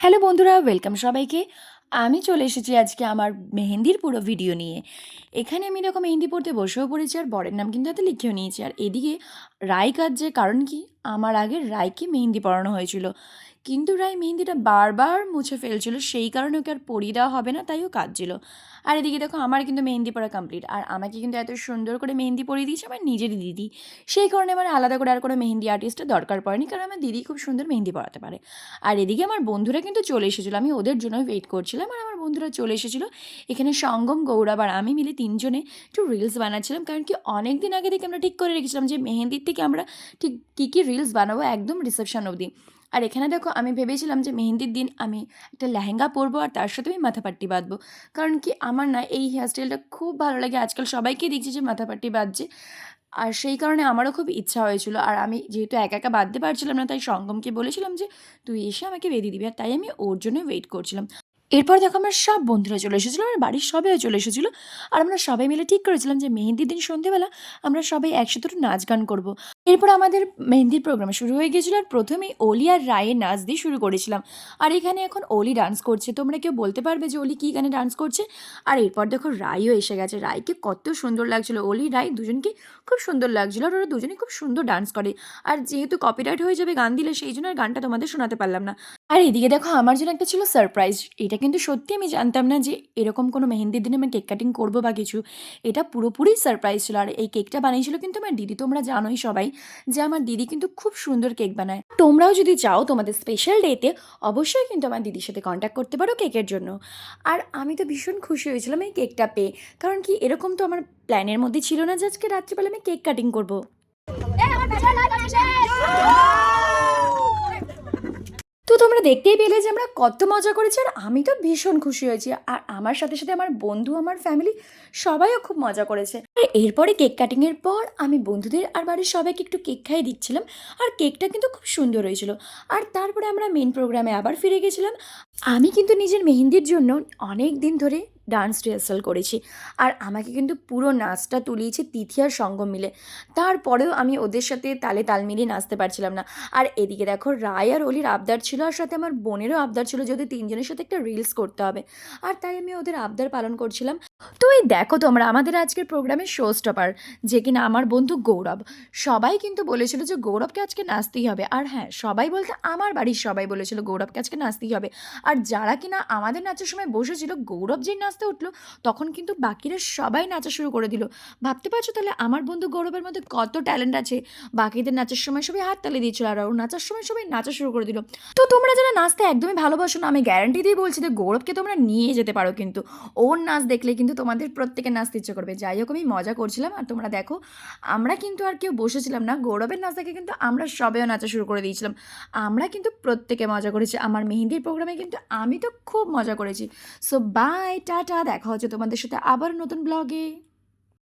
Hello বন্ধুরা, welcome সবাইকে। আমি চলে এসেছি আজকে আমার মেহেন্দির পুরো ভিডিও নিয়ে। এখানে আমি এরকম মেহেন্দি পড়তে বসেও পড়েছি আর বরের নাম কিন্তু হাতে লিখেও নিয়েছি। আর এদিকে রায় কাটছে, কারণ কি আমার আগে রায়কে মেহেন্দি পরানো হয়েছিল, কিন্তু রায় মেহেন্দিটা বারবার মুছে ফেলছিল, সেই কারণে ওকে আর পরিয়ে দেওয়া হবে না, তাই ও কাটছিল। আর এদিকে দেখো আমার কিন্তু মেহেন্দি পরা কমপ্লিট, আর আমাকে কিন্তু এত সুন্দর করে মেহেন্দি পরিয়ে দিয়েছে আমার নিজেরই দিদি। সেই কারণে আমার আলাদা করে আর কোনো মেহেন্দি আর্টিস্টের দরকার পড়েনি, কারণ আমার দিদি খুব সুন্দর মেহেন্দি পরাতে পারে। আর এদিকে আমার বন্ধুরা কিন্তু চলে এসেছিলো, আমি ওদের জন্যই ওয়েট করছিলাম, আর আমার বন্ধুরা চলে এসেছিলো। এখানে সঙ্গম, গৌরব আর আমি মিলে তিনজনে একটু রিলস বানাচ্ছিলাম, কারণ কি অনেক দিন আগে থেকে আমরা ঠিক করে রেখেছিলাম যে মেহেন্দির থেকে আমরা ঠিক কী কী রিলস বানাবো একদম রিসেপশন অবধি। আর এখানে দেখো আমি ভেবেছিলাম যে মেহেন্দির দিন আমি একটা লেহেঙ্গা পরবো আর তার সাথে আমি মাথাপাট্টি বাঁধবো, কারণ কি আমার না এই হেয়ারস্টাইলটা খুব ভালো লাগে, আজকাল সবাইকে দেখছি যে মাথাপাট্টি বাঁধছে। আর সেই কারণে আমারও খুব ইচ্ছা হয়েছিল, আর আমি যেহেতু একা একা বাঁধতে পারছিলাম না, তাই সঙ্গমকে বলেছিলাম যে তুই এসে আমাকে বেঁধে দিবি, আর তাই আমি ওর জন্য ওয়েট করছিলাম। এরপর দেখো আমার সব বন্ধুরা চলে এসেছিলো, আমার বাড়ির সবাইও চলে এসেছিলো। আর আমরা সবাই মিলে ঠিক করেছিলাম যে মেহেন্দির দিন সন্ধেবেলা আমরা সবাই একসাথে একটু নাচ গান করবো। এরপর আমাদের মেহেন্দির প্রোগ্রাম শুরু হয়ে গিয়েছিলো, আর প্রথমেই অলি আর রায়ের নাচ দিয়ে শুরু করেছিলাম। আর এখানে এখন অলি ডান্স করছে, তোমরা কেউ বলতে পারবে যে অলি কী গানে ডান্স করছে? আর এরপর দেখো রায়ও এসে গেছে, রায়কে কত সুন্দর লাগছিলো, অলি রায় দুজনকে খুব সুন্দর লাগছিলো, আর ওরা দুজনে খুব সুন্দর ডান্স করে। আর যেহেতু কপিরাইট হয়ে যাবে গান দিলে, সেই জন্য আর গানটা তোমাদের শোনাতে পারলাম না। আর এদিকে দেখো আমার জন্য একটা ছিল সারপ্রাইজ, এটা কিন্তু সত্যি আমি জানতাম না যে এরকম কোনো মেহেন্দির দিনে আমি কেক কাটিং করবো বা কিছু। এটা পুরোপুরি সারপ্রাইজ ছিল, আর এই কেকটা বানিয়েছিল কিন্তু আমার দিদি। তোমরা জানোই সবাই যে আমার দিদি কিন্তু খুব সুন্দর কেক বানায়। তোমরাও যদি চাও তোমাদের স্পেশাল ডেতে, অবশ্যই কিন্তু আমার দিদির সাথে কন্ট্যাক্ট করতে পারো কেকের জন্য। আর আমি তো ভীষণ খুশি হয়েছিলাম এই কেকটা পেয়ে, কারণ কি এরকম তো আমার প্ল্যানের মধ্যে ছিল না যে আজকে রাত্রিবেলা আমি কেক কাটিং করবো। তো তোমরা দেখতেই পেলে যে আমরা কত মজা করেছি, আর আমি তো ভীষণ খুশি হয়েছি, আর আমার সাথে সাথে আমার বন্ধু, আমার ফ্যামিলি সবাইও খুব মজা করেছে। আর এরপরে কেক কাটিংয়ের পর আমি বন্ধুদের আর বাড়ির সবাইকে একটু কেক খাইয়ে দিচ্ছিলাম, আর কেকটা কিন্তু খুব সুন্দর হয়েছিল। আর তারপরে আমরা মেন প্রোগ্রামে আবার ফিরে গেছিলাম। আমি কিন্তু নিজের মেহেন্দির জন্য অনেক দিন ধরে ডান্স রিহার্সাল করেছি, আর আমাকে কিন্তু পুরো নাচটা তুলিয়েছে তিথি আর সঙ্গম মিলে। তারপরেও আমি ওদের সাথে তালে তাল মিলিয়ে নাচতে পারছিলাম না। আর এদিকে দেখো রায় আর অলির আবদার ছিল, আর সাথে আমার বোনেরও আবদার ছিল, যদি তিনজনের সাথে একটা রিলস করতে হবে, আর তাই আমি ওদের আবদার পালন করছিলাম। তো এই দেখো তোমরা আমাদের আজকের প্রোগ্রামের শো স্টপার, যে কিনা আমার বন্ধু গৌরব। সবাই কিন্তু বলেছিল যে গৌরবকে আজকে নাচতেই হবে, আর হ্যাঁ, সবাই বলতে আমার বাড়ির সবাই বলেছিল গৌরবকে আজকে নাচতেই হবে। আর যারা কিনা আমাদের নাচের সময় বসেছিল, গৌরব যেই নাচতে উঠলো তখন কিন্তু বাকিরা সবাই নাচা শুরু করে দিল। ভাবতে পারছো তাহলে আমার বন্ধু গৌরবের মধ্যে কত ট্যালেন্ট আছে। বাকিদের নাচের সময় সবাই হাত তালি দিয়েছিল, আর ওর নাচার সময় সবাই নাচা শুরু করে দিল। তো তোমরা যারা নাচতে একদমই ভালোবাসো না, আমি গ্যারান্টি দিয়ে বলছি যে গৌরবকে তোমরা নিয়ে যেতে পারো, কিন্তু ওর নাচ দেখলে কিন্তু তোমাদের প্রত্যেকের নাচতে ইচ্ছে করবে। যাই হোক, আমি মজা করছিলাম, আর তোমরা দেখো আমরা কিন্তু আর কেউ বসেছিলাম না, গৌরবের নাচ দেখে কিন্তু আমরা সবাইও নাচা শুরু করে দিয়েছিলাম। আমরা কিন্তু প্রত্যেকে মজা করেছি, আমার মেহেন্দির প্রোগ্রামে কিন্তু আমি তো খুব মজা করেছি। সো বাই, টাটা, দেখা হচ্ছে তোমাদের সাথে আবার নতুন ব্লগে।